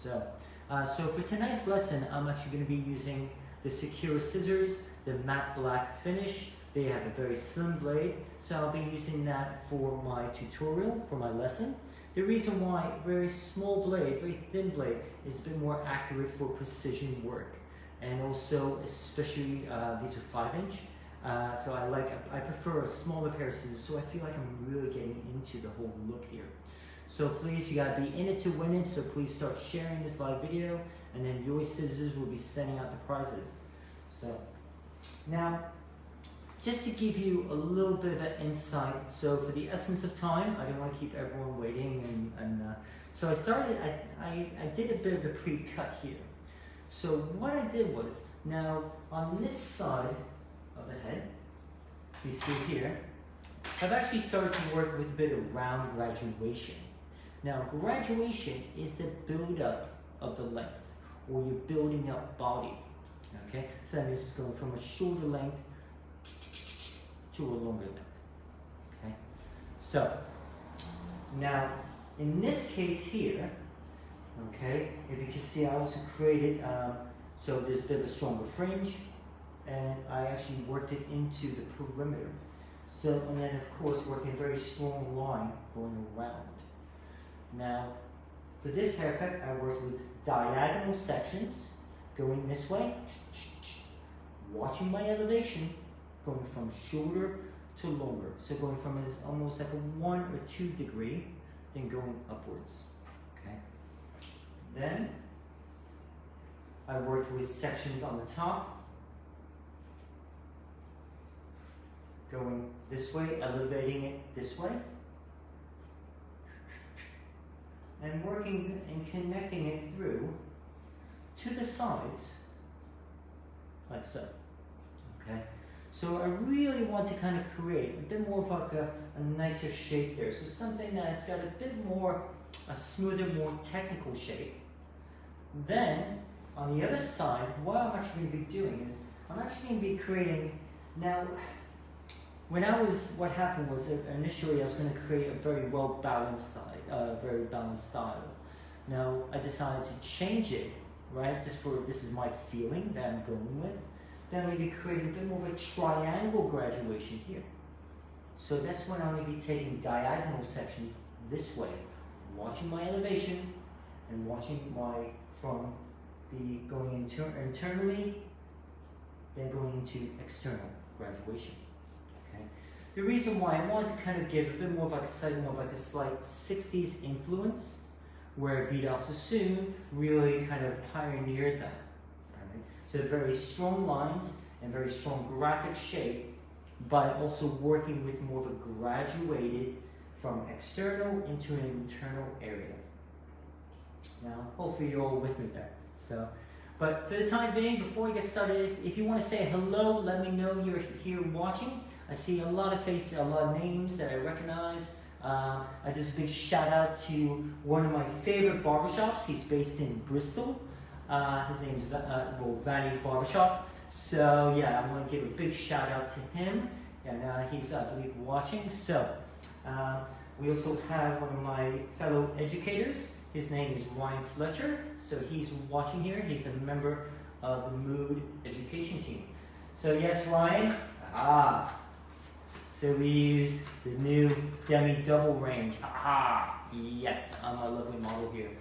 So for tonight's lesson, I'm actually going to be using the Secure scissors, the matte black finish. They have a very slim blade, so I'll be using that for my tutorial, for my lesson. The reason why, very small blade, very thin blade, is a bit more accurate for precision work. And also, especially, these are 5-inch. So I prefer a smaller pair of scissors, so I feel like I'm really getting into the whole look here. So please, you gotta be in it to win it, so please start sharing this live video, and then Yoy Scissors will be sending out the prizes. So, now, just to give you a little bit of an insight, so for the essence of time, I didn't want to keep everyone waiting, so I did a bit of a pre-cut here. So what I did was, now on this side of the head, you see here, I've actually started to work with a bit of round graduation. Now graduation is the build-up of the length, or you're building up body, okay? So that means it's going from a shorter length to a longer length, okay? So, now, in this case here, okay, if you can see, I also created, so there's a bit of a stronger fringe, and I actually worked it into the perimeter. So, and then of course, working a very strong line going around. Now, for this haircut, I worked with diagonal sections, going this way, watching my elevation, going from shorter to longer. So going from almost like a 1 or 2 degree, then going upwards, okay? Then, I worked with sections on the top, going this way, elevating it this way, and working and connecting it through to the sides, like so, okay? So I really want to kind of create a bit more of like a nicer shape there. So something that's got a bit more, a smoother, more technical shape. Then, on the other side, what I'm actually going to be doing is, I'm actually going to be creating, now, what happened was initially I was going to create a very well-balanced side, very balanced style. Now, I decided to change it, right, just for, this is my feeling that I'm going with. Then I'm going to be creating a bit more of a triangle graduation here. So that's when I'm going to be taking diagonal sections this way, watching my elevation and watching from the going internally, then going into external graduation. Okay. The reason why I want to kind of give a bit more of like a slight 60s influence, where Vidal Sassoon really kind of pioneered that. Right? So very strong lines and very strong graphic shape, but also working with more of a graduated from external into an internal area. Now, hopefully you're all with me there. So, but for the time being, before we get started, if you want to say hello, let me know you're here watching. I see a lot of faces, a lot of names that I recognize. I just a big shout out to one of my favorite barbershops. He's based in Bristol. His name's Vanny's Barbershop. So yeah, I want to give a big shout out to him, and he's, I believe, watching. So we also have one of my fellow educators. His name is Ryan Fletcher. So he's watching here. He's a member of the Mood Education team. So yes, Ryan. So we used the new Demi double range. Yes, I'm a lovely model here.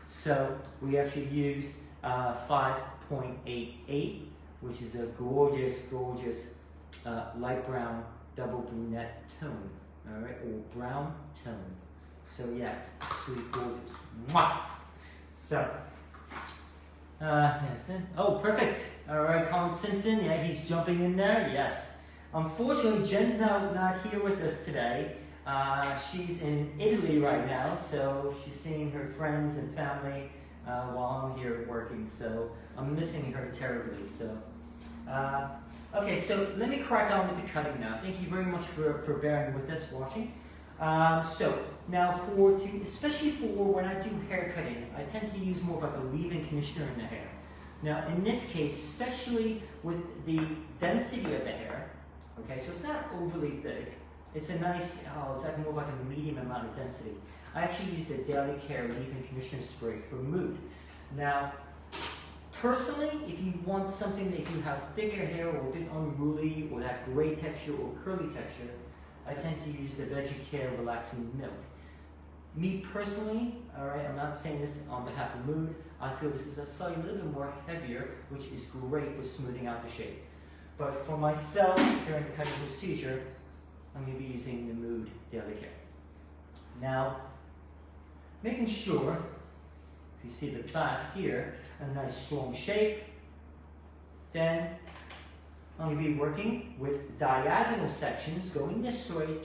So we actually used 5.88, which is a gorgeous, gorgeous light brown double brunette tone, all right, or brown tone. So yeah, it's absolutely gorgeous. Mwah! So, yes, oh, perfect. All right, Colin Simpson, yeah, he's jumping in there, yes. Unfortunately, Jen's not here with us today. She's in Italy right now, so she's seeing her friends and family while I'm here working, so I'm missing her terribly. So, okay, so let me crack on with the cutting now. Thank you very much for bearing with us watching. So now especially for when I do hair cutting, I tend to use more of like a leave-in conditioner in the hair. Now in this case, especially with the density of the hair, okay, so it's not overly thick. It's a nice, it's like more like a medium amount of density. I actually used the Daily Care leave-in conditioner spray for Mood. Now, personally, if you want something that if you have thicker hair or a bit unruly or that gray texture or curly texture, I tend to use the Veggie Care Relaxing Milk. Me personally, alright, I'm not saying this on behalf of Mood, I feel this is a slightly little bit more heavier, which is great for smoothing out the shape. But for myself, during the cutting procedure, I'm going to be using the Mood Daily Care. Now, making sure, if you see the back here, a nice strong shape, then I'm going to be working with diagonal sections going this way,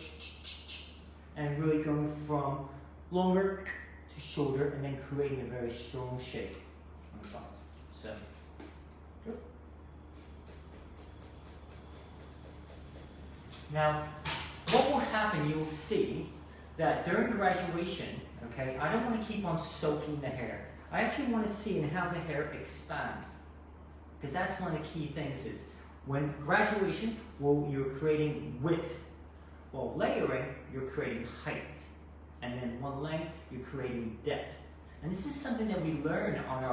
and really going from longer to shorter, and then creating a very strong shape on the sides. So, good. Now, what will happen, you'll see that during graduation, okay, I don't want to keep on soaking the hair. I actually want to see how the hair expands. Because that's one of the key things is, when graduation, well, you're creating width. While layering, you're creating height. And then one length, you're creating depth. And this is something that we learn on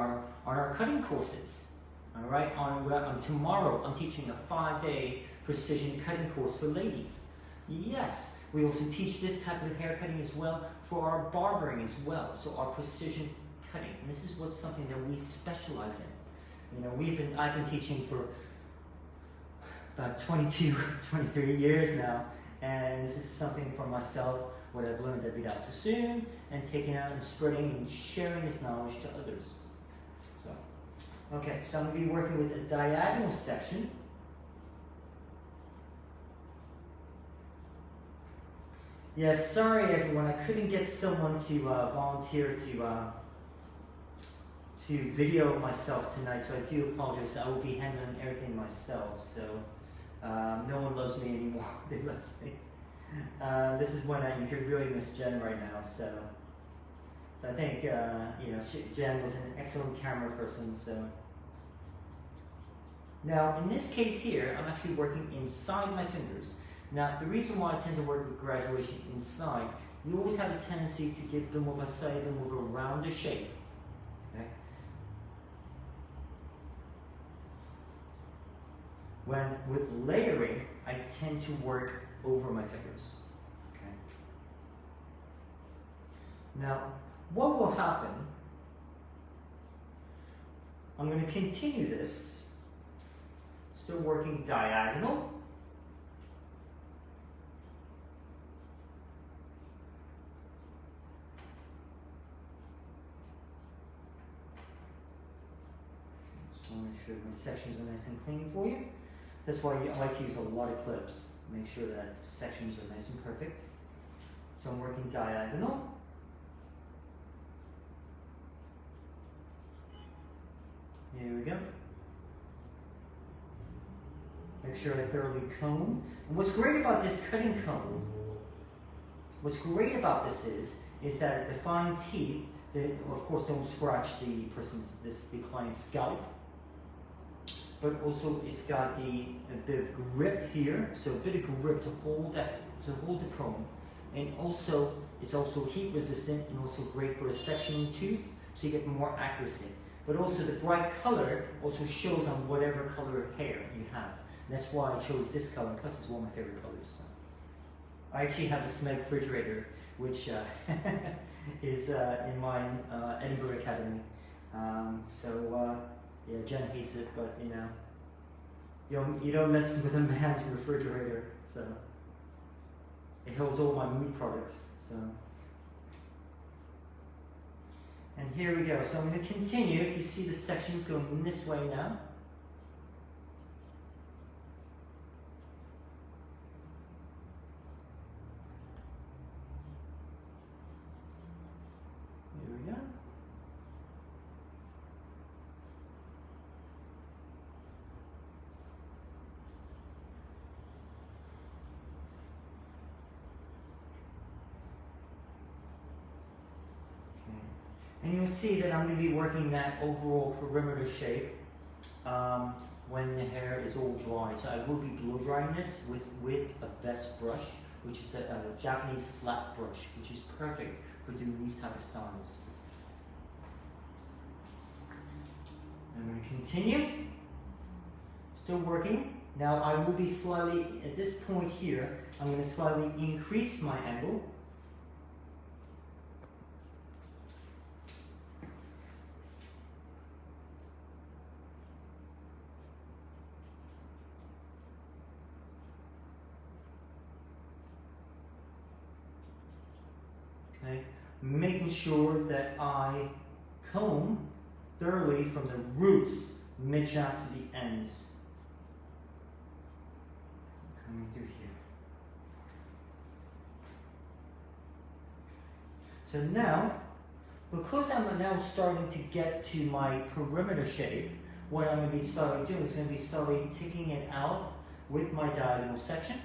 our cutting courses. All right, on tomorrow, I'm teaching a 5-day precision cutting course for ladies. Yes, we also teach this type of hair cutting as well for our barbering as well. So our precision cutting, and this is what's something that we specialize in. You know, I've been teaching for about 22, 23 years now, and this is something for myself, what I've learned at Vidal Sassoon, and taking out and spreading and sharing this knowledge to others. So, okay, so I'm going to be working with a diagonal section. Yes, sorry everyone, I couldn't get someone to volunteer to video myself tonight, so I do apologize. I will be handling everything myself, so no one loves me anymore. They left me. This is when you could really miss Jen right now, so I think you know, Jen was an excellent camera person. So now in this case here, I'm actually working inside my fingers. Now the reason why I tend to work with graduation inside, you always have a tendency to give them more of a side and more of a rounder shape. Okay. When with layering, I tend to work over my fingers. Okay. Now, what will happen? I'm going to continue this, still working diagonal. So make sure my sections are nice and clean for you. That's why I like to use a lot of clips. Make sure that sections are nice and perfect. So I'm working diagonal. Here we go. Make sure I thoroughly comb. And what's great about this cutting comb, what's great about this is that the fine teeth, that of course don't scratch the client's scalp. But also it's got a bit of grip here, so a bit of grip to hold the comb, and also it's also heat resistant and also great for a sectioning tooth, so you get more accuracy. But also the bright color also shows on whatever color hair you have. And that's why I chose this color. Plus, it's one of my favorite colors. So. I actually have a Smeg refrigerator, which is in my Edinburgh Academy. Yeah, Jen hates it, but you know, you don't mess with a man's refrigerator, so it holds all my Mood products. So, and here we go. So I'm going to continue. If you see the sections going this way now. Here we go. And you'll see that I'm going to be working that overall perimeter shape when the hair is all dry. So I will be blow drying this with a best brush, which is a Japanese flat brush, which is perfect for doing these type of styles. going to continue. Still working. Now I will be slightly, at this point here, I'm going to slightly increase my angle. Okay, making sure that I comb thoroughly from the roots, mid-shaft to the ends. Coming through here. So now, because I'm now starting to get to my perimeter shape, what I'm going to be starting doing is going to be starting ticking it out with my diagonal section.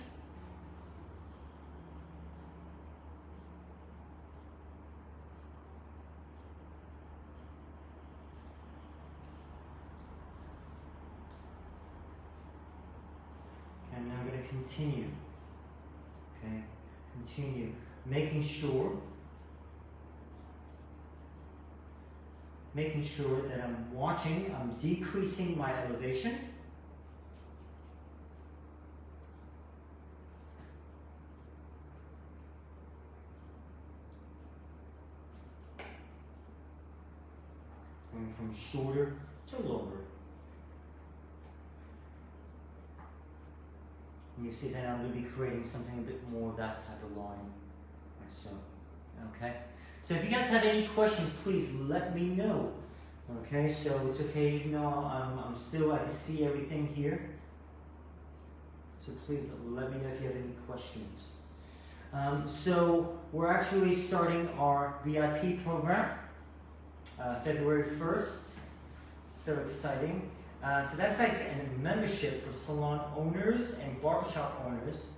And I'm going to continue. Okay, continue, making sure that I'm watching, I'm decreasing my elevation. Going from shorter to longer. And you see that I'm going to be creating something a bit more of that type of line, like so. Okay? So if you guys have any questions, please let me know. Okay, so it's okay, even though I'm still, I can see everything here. So please let me know if you have any questions. So we're actually starting our VIP program, February 1st. So exciting. So that's like a membership for salon owners and barbershop owners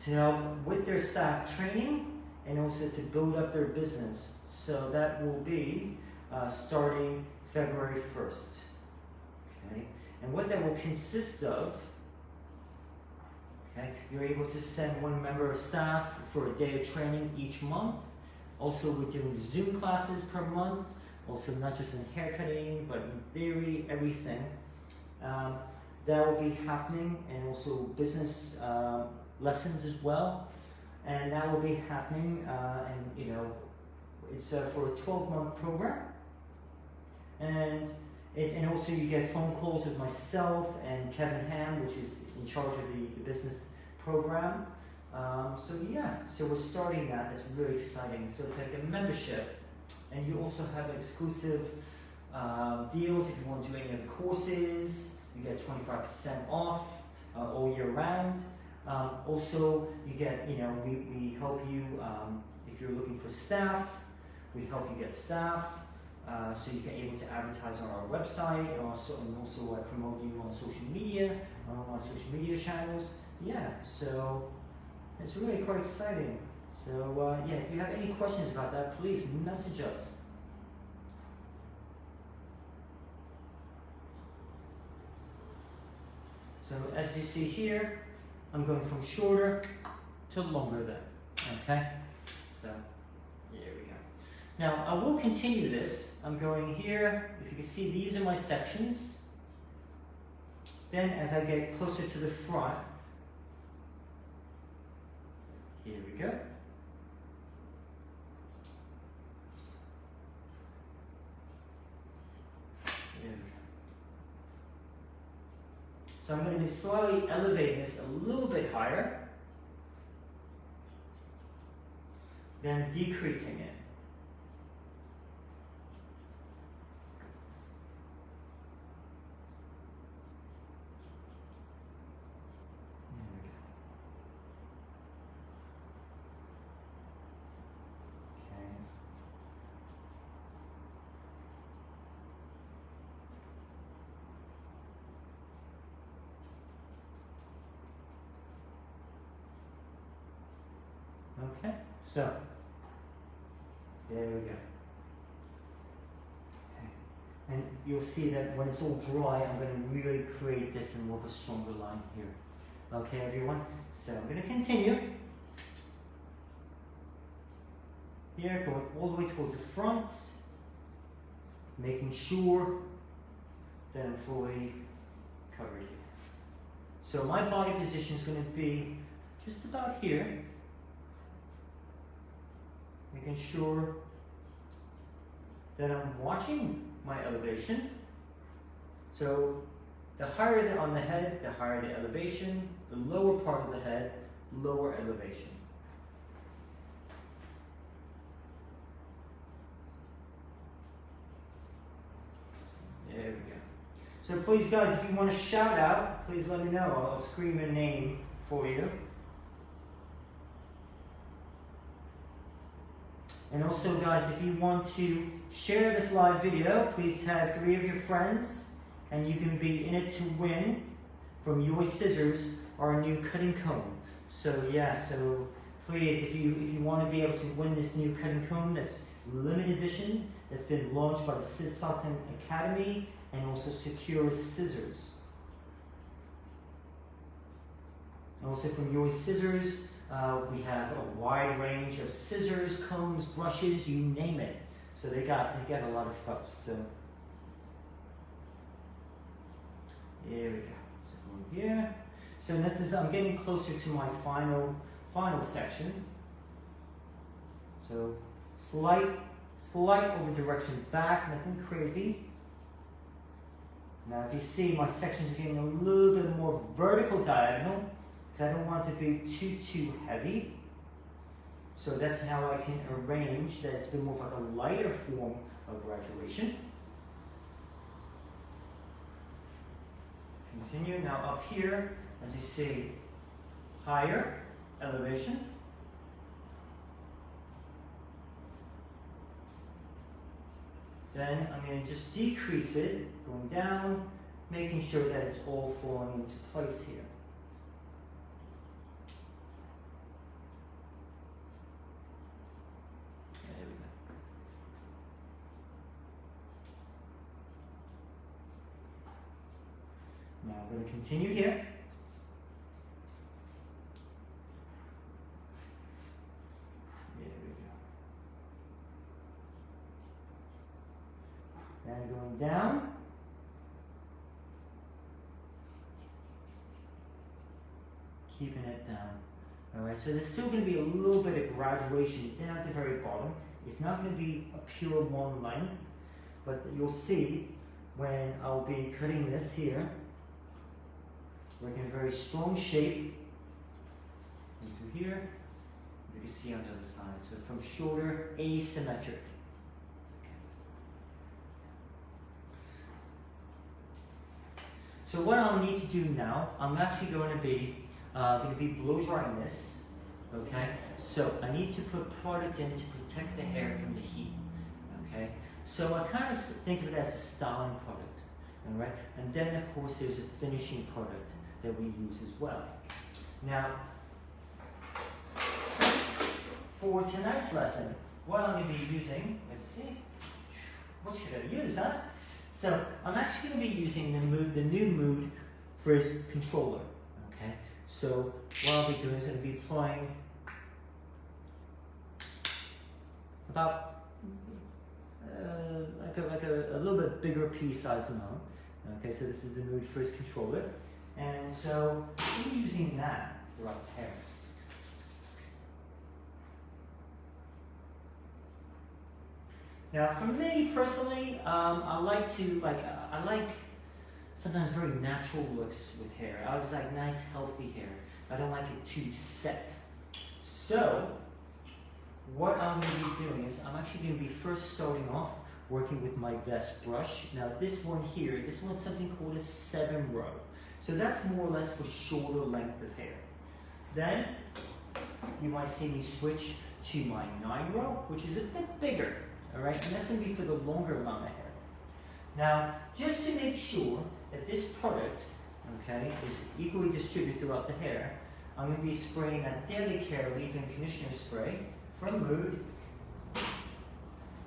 to help with their staff training and also to build up their business. So that will be starting February 1st. Okay, and what that will consist of, okay, you're able to send one member of staff for a day of training each month. Also, we're doing Zoom classes per month, also not just in hair cutting, but in everything. That will be happening, and also business lessons as well. And that will be happening, and you know, it's for a 12-month program. And also you get phone calls with myself and Kevin Ham, which is in charge of the business program. So yeah, so we're starting that. That's really exciting. So it's like a membership, and you also have exclusive deals if you want to do any of the courses. You get 25% off all year round. Also, you get, you know, we help you if you're looking for staff. We help you get staff, so you can able to advertise on our website, and also promote you on social media, on our social media channels. Yeah, so it's really quite exciting. So yeah, if you have any questions about that, please message us. So as you see here, I'm going from shorter to longer then, okay? So, there we go. Now, I will continue this. I'm going here, if you can see, these are my sections. Then, as I get closer to the front, here we go. So I'm going to be slowly elevating this a little bit higher, then decreasing it. Okay, so there we go. Okay. And you'll see that when it's all dry, I'm going to really create this in more of a stronger line here. Okay, everyone? So I'm going to continue. Here, going all the way towards the front, making sure then I'm fully covered here. So my body position is going to be just about here, making sure that I'm watching my elevation. So the higher on the head, the higher the elevation, the lower part of the head, lower elevation. There we go. So please guys, if you want to shout out, please let me know. I'll scream a name for you. And also guys, if you want to share this live video, please tag 3 of your friends and you can be in it to win from Yoy Scissors, our new cutting comb. So yeah, so please, if you want to be able to win this new cutting comb that's limited edition, that's been launched by the Sid Sultan Academy and also Secure Scissors. And also from Yoy Scissors, we have a wide range of scissors, combs, brushes, you name it. So they got a lot of stuff. So there we go. So going here. So this is, I'm getting closer to my final section. So slight over direction back, nothing crazy. Now if you see, my sections are getting a little bit more vertical diagonal because I don't want it to be too heavy. So that's how I can arrange that it's been more like a lighter form of graduation. Continue. Now up here, as you see, higher elevation. Then I'm going to just decrease it, going down, making sure that it's all falling into place here. There we go. Now I'm going to continue here. And going down. Keeping it down. Alright, so there's still going to be a little bit of graduation down at the very bottom. It's not going to be a pure one length, but you'll see when I'll be cutting this here, working a very strong shape into here. You can see on the other side. So from shoulder, asymmetric. So what I'll need to do now, I'm actually going to be blow drying this, okay? So I need to put product in to protect the hair from the heat, okay? So I kind of think of it as a styling product, all right? And then of course there's a finishing product that we use as well. Now, for tonight's lesson, what I'm going to be using, let's see, what should I use, huh? So I'm actually going to be using the new Mood Frizz controller. Okay. So what I'll be doing is I'm going to be applying about like a little bit bigger pea size amount. Okay. So this is the Mood Frizz controller, and so I'm using that throughout the hair. Now, for me personally, I like sometimes very natural looks with hair. I just like nice, healthy hair. I don't like it too set. So, what I'm going to be doing is I'm actually going to be first starting off working with my best brush. Now, this one here, this one's something called a 7-row. So that's more or less for shorter length of hair. Then, you might see me switch to my 9-row, which is a bit bigger. Alright, and that's going to be for the longer amount of hair. Now, just to make sure that this product, okay, is equally distributed throughout the hair, I'm going to be spraying that Daily Care Leave-In Conditioner Spray from Mood,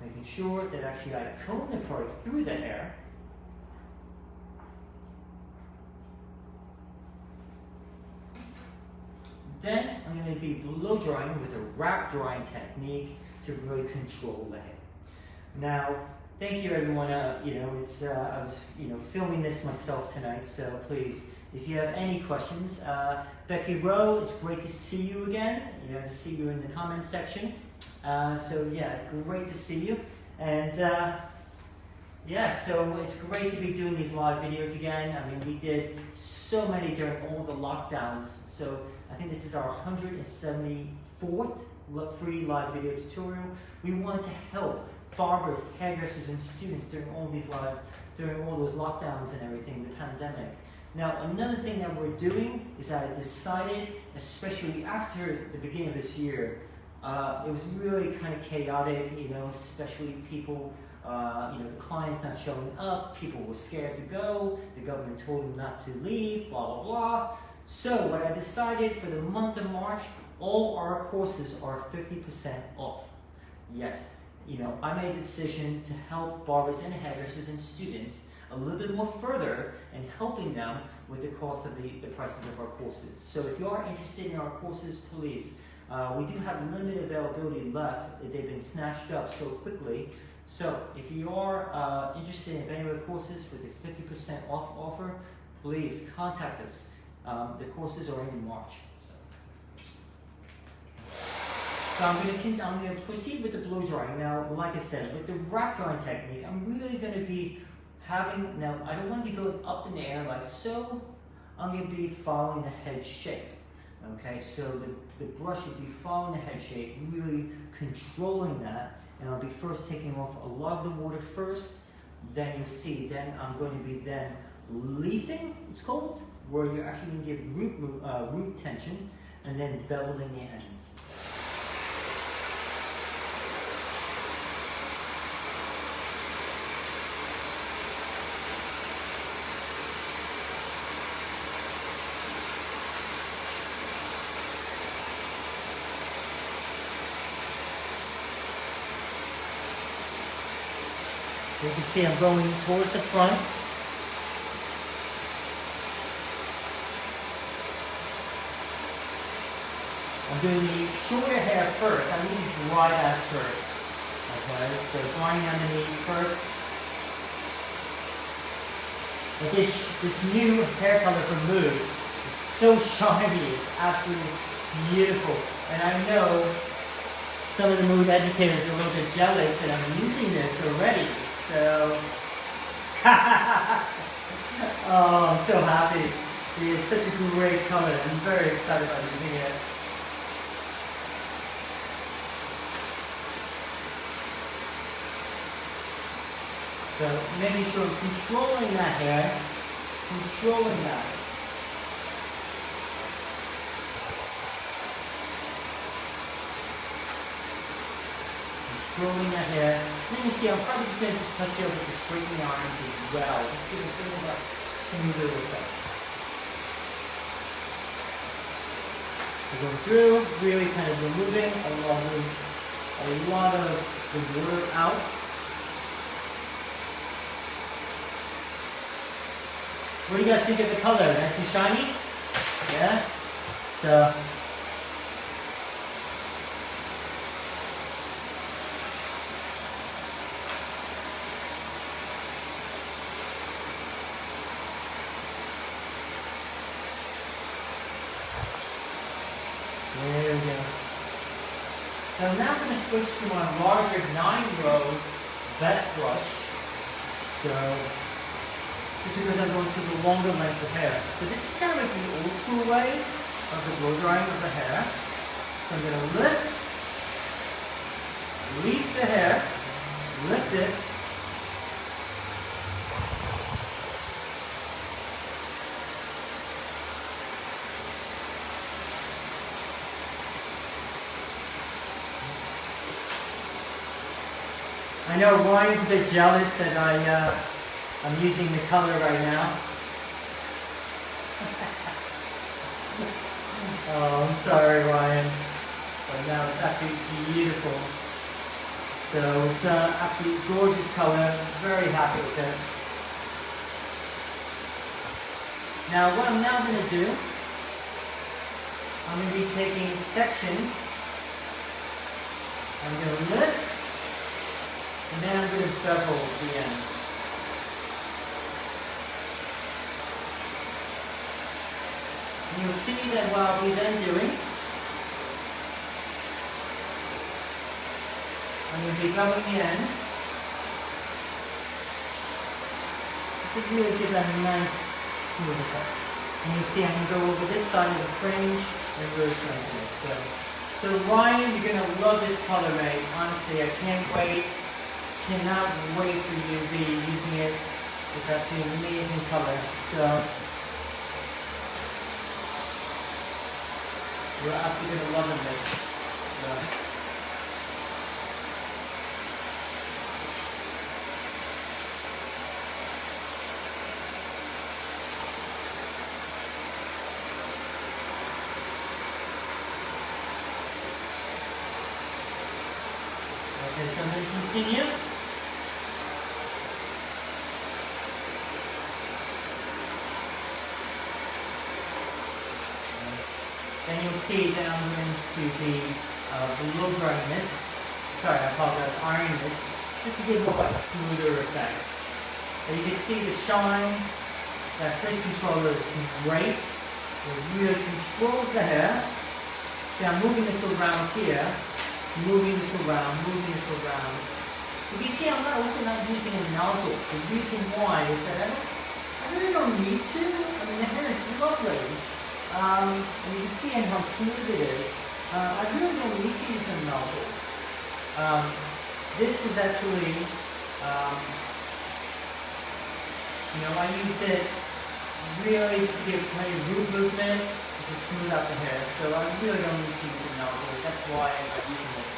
making sure that actually I comb the product through the hair. Then I'm going to be blow drying with a wrap drying technique to really control the hair. Now, thank you everyone. You know, it's I was filming this myself tonight, so please, if you have any questions, Becky Rowe, it's great to see you again. You know, to see you in the comments section. So yeah, great to see you. And yeah, so it's great to be doing these live videos again. I mean, we did so many during all the lockdowns. So I think this is our 174th free live video tutorial. We wanted to help barbers, hairdressers, and students during all those lockdowns and everything, the pandemic. Now, another thing that we're doing is that I decided, especially after the beginning of this year, it was really kind of chaotic, you know, especially people, you know, the clients not showing up, people were scared to go, the government told them not to leave, blah, blah, blah. So what I decided for the month of March, all our courses are 50% off. Yes, you know, I made the decision to help barbers and hairdressers and students a little bit more further and helping them with the cost of the prices of our courses. So if you are interested in our courses, please, we do have limited availability left. They've been snatched up so quickly. So if you are interested in any of the courses for the 50% off offer, please contact us. The courses are in March. So I'm going to proceed with the blow drying. Now, like I said, with the wrap drying technique, I'm really going to be having, now I don't want to be going up in the air like so. I'm going to be following the head shape. Okay, so the brush will be following the head shape, really controlling that. And I'll be first taking off a lot of the water first. Then you'll see, then I'm going to be then leafing, it's called, where you're actually going to get root tension, and then beveling the ends. You can see I'm going towards the front. I'm doing the shorter hair first. I need to dry that first. Okay, so drying underneath first. But this new hair color from Mood is so shiny. It's absolutely beautiful. And I know some of the Mood educators are a little bit jealous that I'm using this already. So, oh, I'm so happy. It's such a great color. I'm very excited about using it. So, making sure I'm controlling that hair, controlling that. Controlling that hair. And then you see, I'm probably just going to touch it with the straightening irons as well. Just give it a bit of a smoother effect. So going through, really kind of removing a lot of the water out. What do you guys think of the color? Nice and shiny? Yeah? So, there we go. So now I'm going to switch to my larger 9-row vest brush. So, just because I'm going to the longer length of hair. So this is kind of like the old school way of the blow drying of the hair. So I'm going to leaf the hair, lift it, I know Ryan's a bit jealous that I'm using the color right now. Oh, I'm sorry, Ryan. But now it's absolutely beautiful. So it's an absolutely gorgeous color. Very happy with it. Now what I'm now going to do, I'm going to be taking sections. I'm going to lift. And then I'm going to bevel the ends. And you'll see that what I'll be then doing, I'm going to be beveling the ends to really give that a nice smooth effect. And you see I can go over this side of the fringe and really strengthen it. So Ryan, you're going to love this color, mate. Honestly, I can't wait. Cannot wait for you to be using it. It's actually an amazing color. So you're absolutely going to love it, mate. Okay, so I'm going to continue. Then you'll see that I'm going to be blow drying this. Sorry, I apologize, ironing this, just to give it a smoother effect. And you can see the shine. That frizz controller is great. It really controls the hair. See, I'm moving this around here. Moving this around. If you see, I'm also not using a nozzle. The reason why is that I really don't need to. I mean, the hair is lovely. And you can see how smooth it is. I really don't need to use a nozzle. This is actually, I use this really to give plenty of root movement to smooth out the hair. So I really don't need to use a nozzle. That's why I'm using it.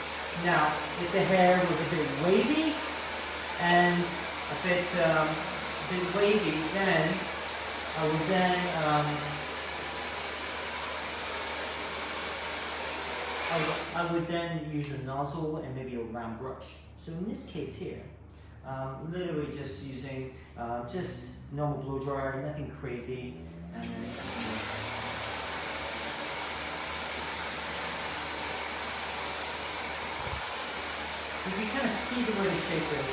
Now, if the hair was a bit wavy and a bit wavy, then I would then I would then use a nozzle and maybe a round brush. So in this case here, literally just using just normal blow dryer, nothing crazy, and then you can kind of see the way the shape is.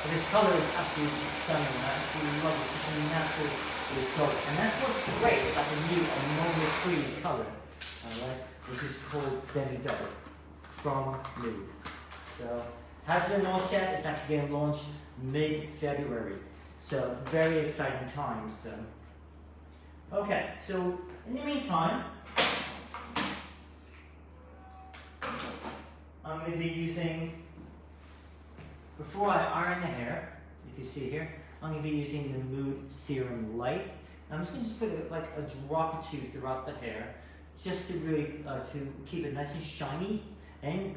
But this color is absolutely stunning. I absolutely love it. It's such a natural result. And that's what's great about the new ammonia-free color, which is called Demi Double from Nude. So, hasn't been launched yet. It's actually getting launched mid-February. So, very exciting times. So. Okay, so in the meantime, I'm going to be using, before I iron the hair, if you see here, I'm going to be using the Mood Serum Light. I'm just going to put like a drop or two throughout the hair, just to really to keep it nice and shiny and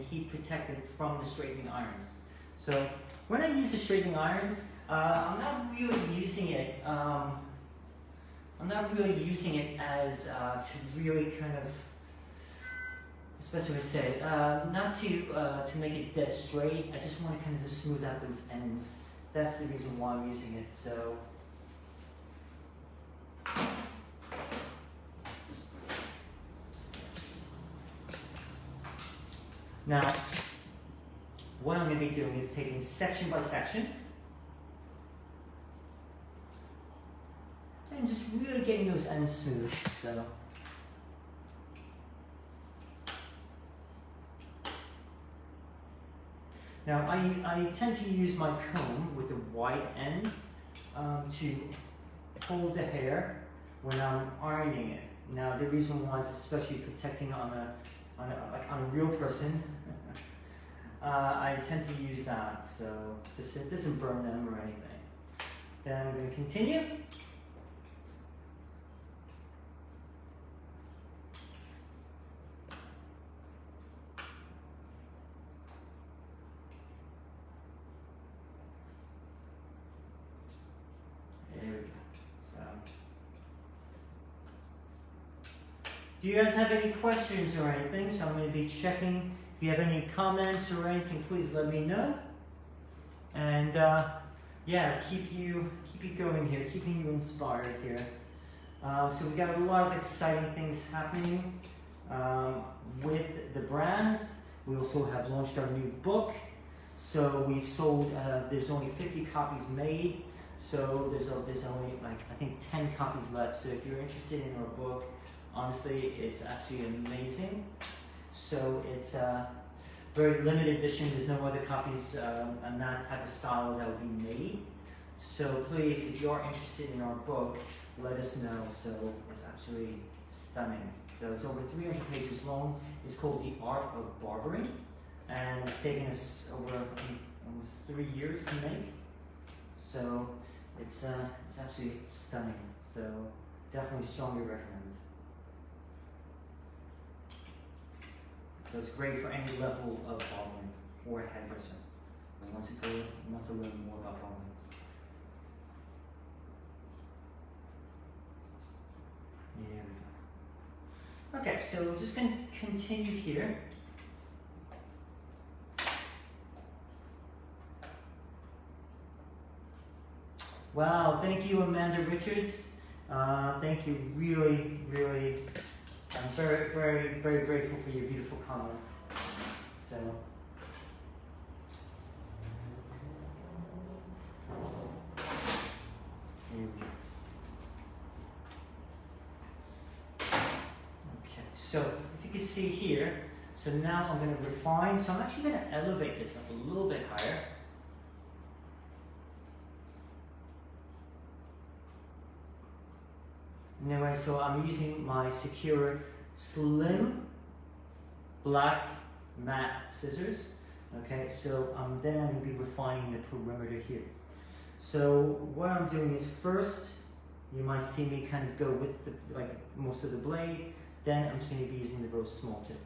heat protected from the straightening irons. So when I use the straightening irons, I'm not really using it. I'm not really using it as to really kind of, especially I say, not to make it dead straight. I just want to kind of just smooth out those ends. That's the reason why I'm using it. So. Now, what I'm going to be doing is taking section by section and just really getting those ends smooth. So. Now, I tend to use my comb with the wide end to hold the hair when I'm ironing it. Now, the reason why is especially protecting on a real person. I tend to use that, so just it doesn't burn them or anything. Then I'm going to continue. Do you guys have any questions or anything? So I'm going to be checking. If you have any comments or anything, please let me know. And yeah, keep you going here, keeping you inspired here. So we got a lot of exciting things happening. with the brands. We also have launched our new book. So we've sold, there's only 50 copies made. So there's only like, I think 10 copies left. So if you're interested in our book, honestly, it's absolutely amazing. So it's a very limited edition. There's no other copies in that type of style that will be made. So please, if you're interested in our book, let us know. So it's absolutely stunning. So it's over 300 pages long. It's called The Art of Barbering. And it's taken us over almost 3 years to make. So it's absolutely stunning. So definitely strongly recommend. So it's great for any level of barbering or hairdresser who wants to learn more about barbering. There we go. Okay, so we're just going to continue here. Wow, thank you, Amanda Richards. Thank you, really, really. I'm very, very, very grateful for your beautiful comment. So, here we go. Okay, so if you can see here, so now I'm going to refine. So I'm actually going to elevate this up a little bit higher. Anyway, so I'm using my Secure Slim Black Matte Scissors. Okay, so then I'm going to be refining the perimeter here. So what I'm doing is first, you might see me kind of go with most of the blade. Then I'm just going to be using the real small tip.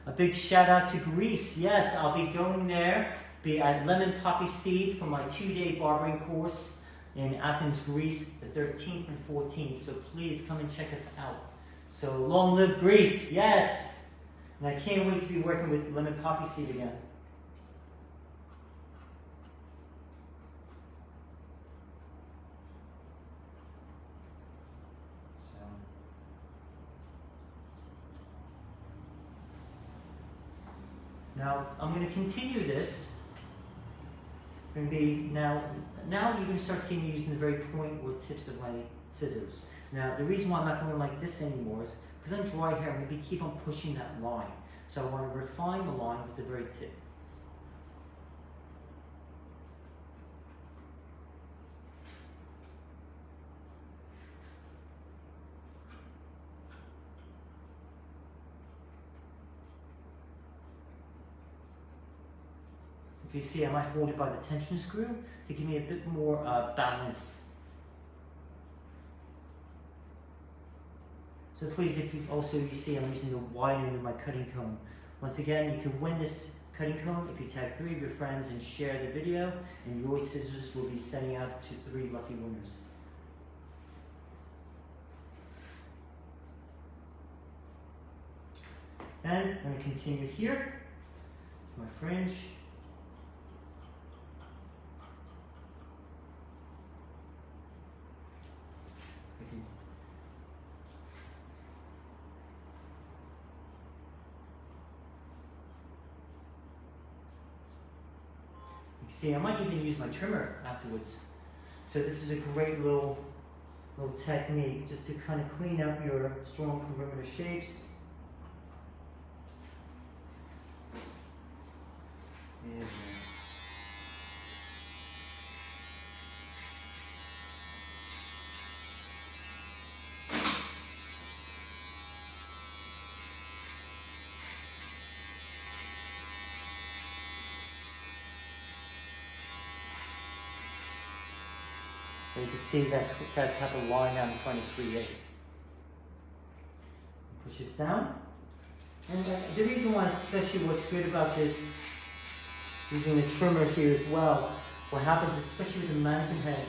A big shout out to Greece. Yes, I'll be going there. Be at Lemon Poppy Seed for my 2-day barbering course in Athens, Greece, the 13th and 14th. So please come and check us out. So long live Greece, yes! And I can't wait to be working with Lemon Poppy Seed again. So. Now I'm going to continue this. Going to be now you're going to start seeing me using the very point or tips of my scissors. Now the reason why I'm not going like this anymore is because I'm dry hair. I'm going to keep on pushing that line. So I want to refine the line with the very tip. If you see, I might hold it by the tension screw to give me a bit more balance. So please, if you see I'm using the wide end of my cutting comb. Once again, you can win this cutting comb if you tag 3 of your friends and share the video, and your scissors will be sending out to 3 lucky winners. And I'm going to continue here, my fringe. See, I might even use my trimmer afterwards. So this is a great little technique just to kind of clean up your strong perimeter shapes. And, so you can see that type of line I'm trying to create. Push this down. And the reason why, especially what's good about this, using the trimmer here as well, what happens, especially with the mannequin head,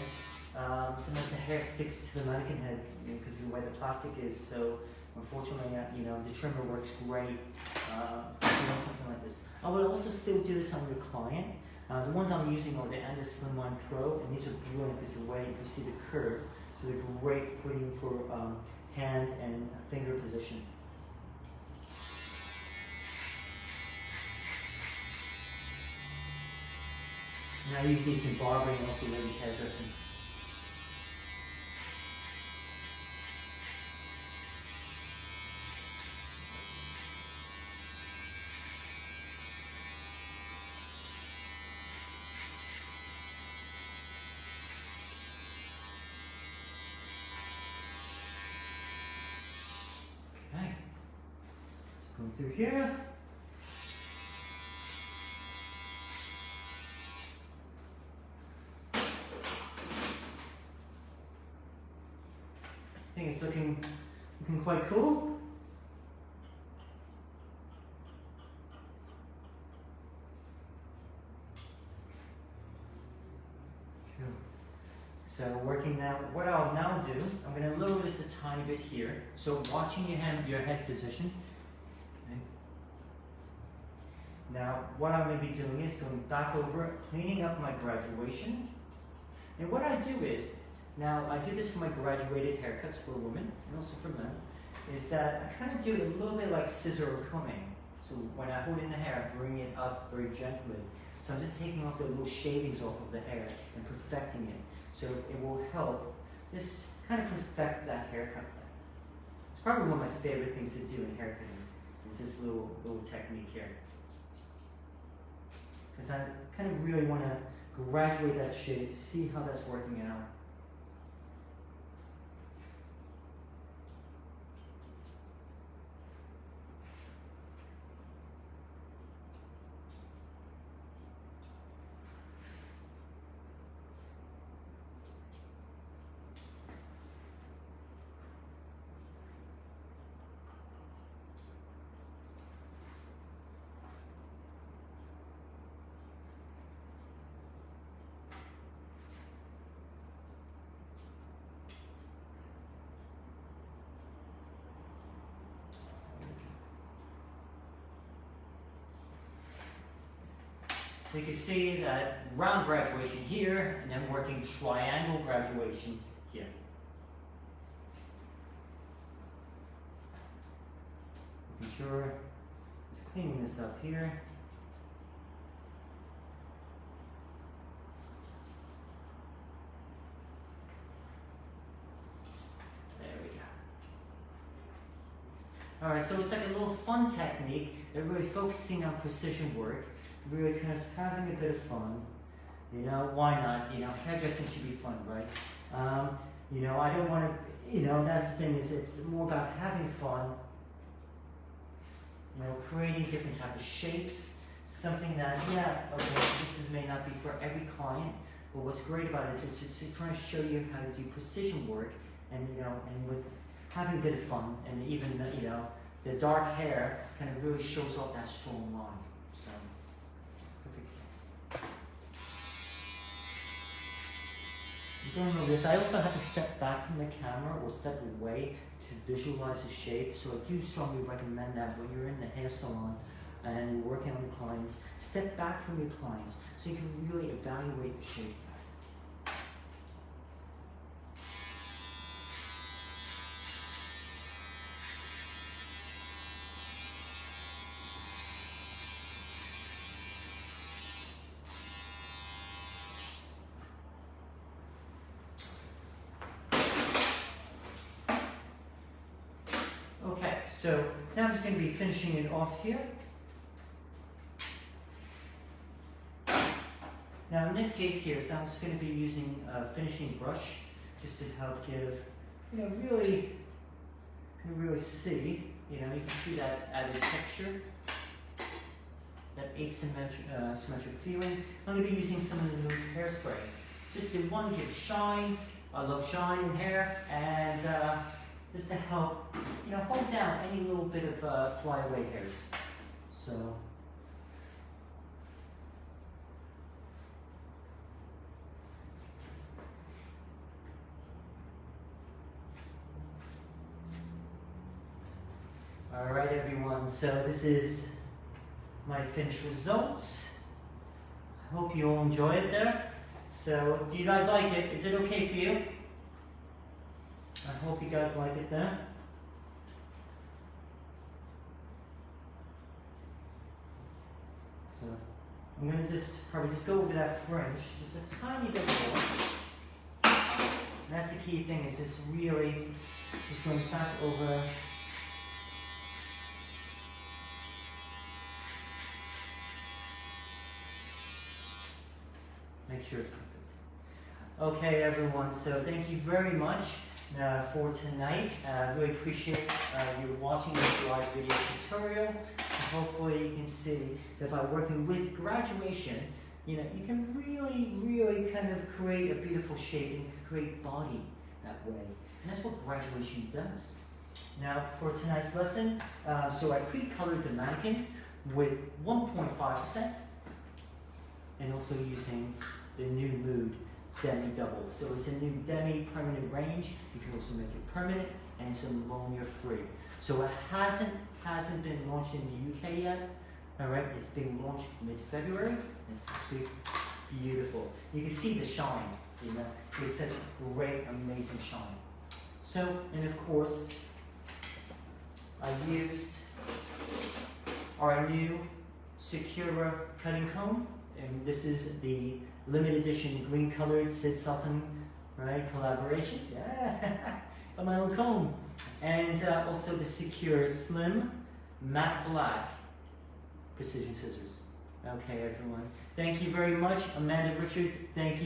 sometimes the hair sticks to the mannequin head because of the way the plastic is. So unfortunately, the trimmer works great for doing something like this. I would also still do this on your client. The ones I'm using are the Enda Slimline Pro, and these are brilliant because the way you see the curve, so they're great for putting for hand and finger position. And I use these in barbering and also ladies hairdressing. Okay. Going through here. I think it's looking quite cool. Cool. So working now, what I'll now do, I'm going to lower this a tiny bit here. So watching your head position. Okay. Now what I'm going to be doing is going back over, cleaning up my graduation. And what I do is, now I do this for my graduated haircuts for women and also for men, is that I kind of do it a little bit like scissor or combing. So when I hold in the hair, I bring it up very gently. So I'm just taking off the little shavings off of the hair and perfecting it. So it will help just kind of perfect that haircut. It's probably one of my favorite things to do in haircutting, is this little technique here. Because I kind of really want to graduate that shape, see how that's working out. So you can see that round graduation here, and then working triangle graduation here. Making sure, just cleaning this up here. There we go. All right, so it's like a little fun technique. They're really focusing on precision work. Really kind of having a bit of fun, you know, why not? You know, hairdressing should be fun, right? You know, I don't want to, you know, that's the thing, is it's more about having fun, you know, creating different type of shapes, something that, yeah, okay, this may not be for every client, but what's great about it is it's just trying to show you how to do precision work, and, you know, and with having a bit of fun, and even, you know, the dark hair kind of really shows off that strong line, so. Going over this, I also have to step back from the camera or step away to visualize the shape. So I do strongly recommend that when you're in the hair salon and you're working on the clients, step back from your clients so you can really evaluate the shape. So now I'm just going to be finishing it off here. Now in this case here, so I'm just going to be using a finishing brush just to help give, you know, really, can really see, you know, you can see that added texture, that symmetric feeling. I'm going to be using some of the new hairspray. Just to one, give shine. I love shine in hair, and just to help, you know, hold down any little bit of flyaway hairs. So. All right, everyone, so this is my finished results. I hope you all enjoy it there. So, do you guys like it? Is it okay for you? I hope you guys like it there. So, I'm going to probably just go over that fringe just a tiny bit more. And that's the key thing, is just really just going back over. Make sure it's perfect. Okay, everyone, so thank you very much for tonight. Really appreciate you watching this live video tutorial. And hopefully you can see that by working with graduation, you can really kind of create a beautiful shape and create body that way. And that's what graduation does. Now, for tonight's lesson, so I pre-colored the mannequin with 1.5% and also using the new mood demi-double. So it's a new demi-permanent range. You can also make it permanent and it's ammonia free. So it hasn't been launched in the UK yet. Alright, it's being launched mid-February. It's absolutely beautiful. You can see the shine, it's such a great, amazing shine. So, and of course, I used our new Secura cutting comb, and this is the limited edition green colored Sid Sutton, right, collaboration. Yeah, got my own comb. And also the Secura Slim Matte Black precision scissors. Okay, everyone. Thank you very much. Amanda Richards, thank you.